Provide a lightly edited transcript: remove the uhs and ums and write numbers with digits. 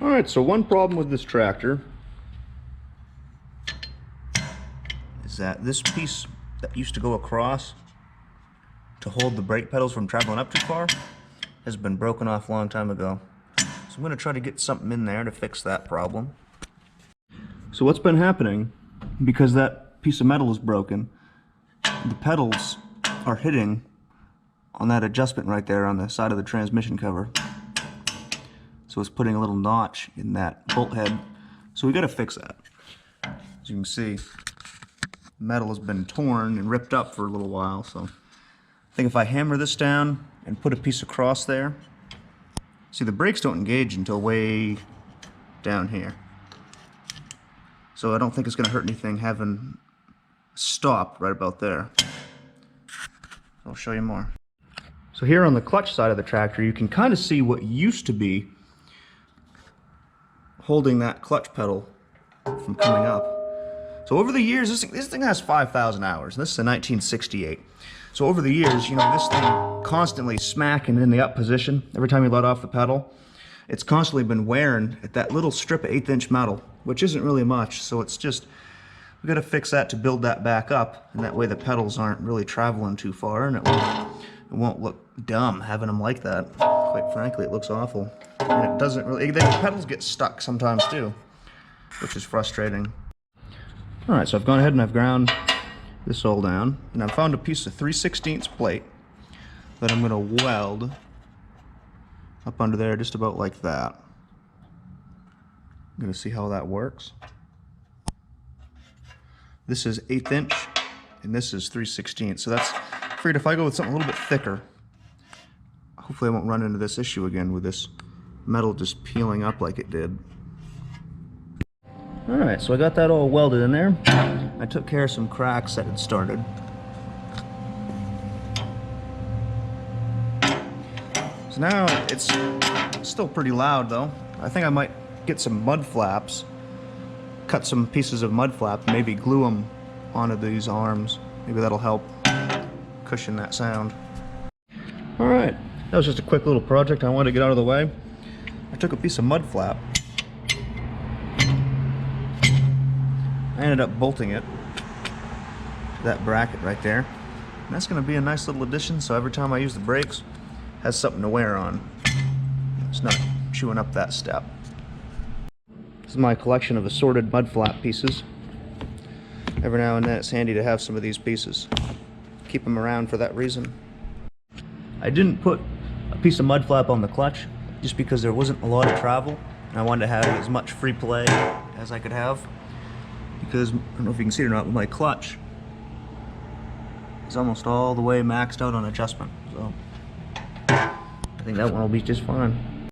Alright, so one problem with this tractor is that this piece that used to go across to hold the brake pedals from traveling up too far has been broken off a long time ago. So I'm going to try to get something in there to fix that problem. So what's been happening, because that piece of metal is broken, the pedals are hitting on that adjustment right there on the side of the transmission cover. So it's putting a little notch in that bolt head. So we got to fix that. As you can see, the metal has been torn and ripped up for a little while. So I think if I hammer this down and put a piece across there, see, the brakes don't engage until way down here. So I don't think it's going to hurt anything having stop right about there. I'll show you more. So here on the clutch side of the tractor, you can kind of see what used to be holding that clutch pedal from coming up. So over the years, this thing has 5,000 hours. This is a 1968. So over the years, you know, this thing constantly smacking in the up position every time you let off the pedal. It's constantly been wearing at that little strip of 1/8" metal, which isn't really much. So it's just, we got to fix that to build that back up, and that way the pedals aren't really traveling too far, and it won't look dumb having them like that. Quite frankly, it looks awful. And it doesn't really, the pedals get stuck sometimes too, which is frustrating. Alright, so I've gone ahead and I've ground this all down, and I've found a piece of 3/16 plate that I'm going to weld up under there just about like that. I'm going to see how that works. This is 1/8", and this is 3/16. So that's, I figured if I go with something a little bit thicker, hopefully I won't run into this issue again with this metal just peeling up like it did. Alright, so I got that all welded in there. I took care of some cracks that had started. So now it's still pretty loud though. I think I might get some mud flaps, cut some pieces of mud flap, maybe glue them onto these arms. Maybe that'll help cushion that sound. Alright, that was just a quick little project I wanted to get out of the way. I took a piece of mud flap. I ended up bolting it to that bracket right there. And that's going to be a nice little addition, so every time I use the brakes, it has something to wear on. It's not chewing up that step. This is my collection of assorted mud flap pieces. Every now and then it's handy to have some of these pieces. Keep them around for that reason. I didn't put a piece of mud flap on the clutch just because there wasn't a lot of travel, and I wanted to have as much free play as I could have. Because, I don't know if you can see it or not, but my clutch is almost all the way maxed out on adjustment. So I think that one will be just fine.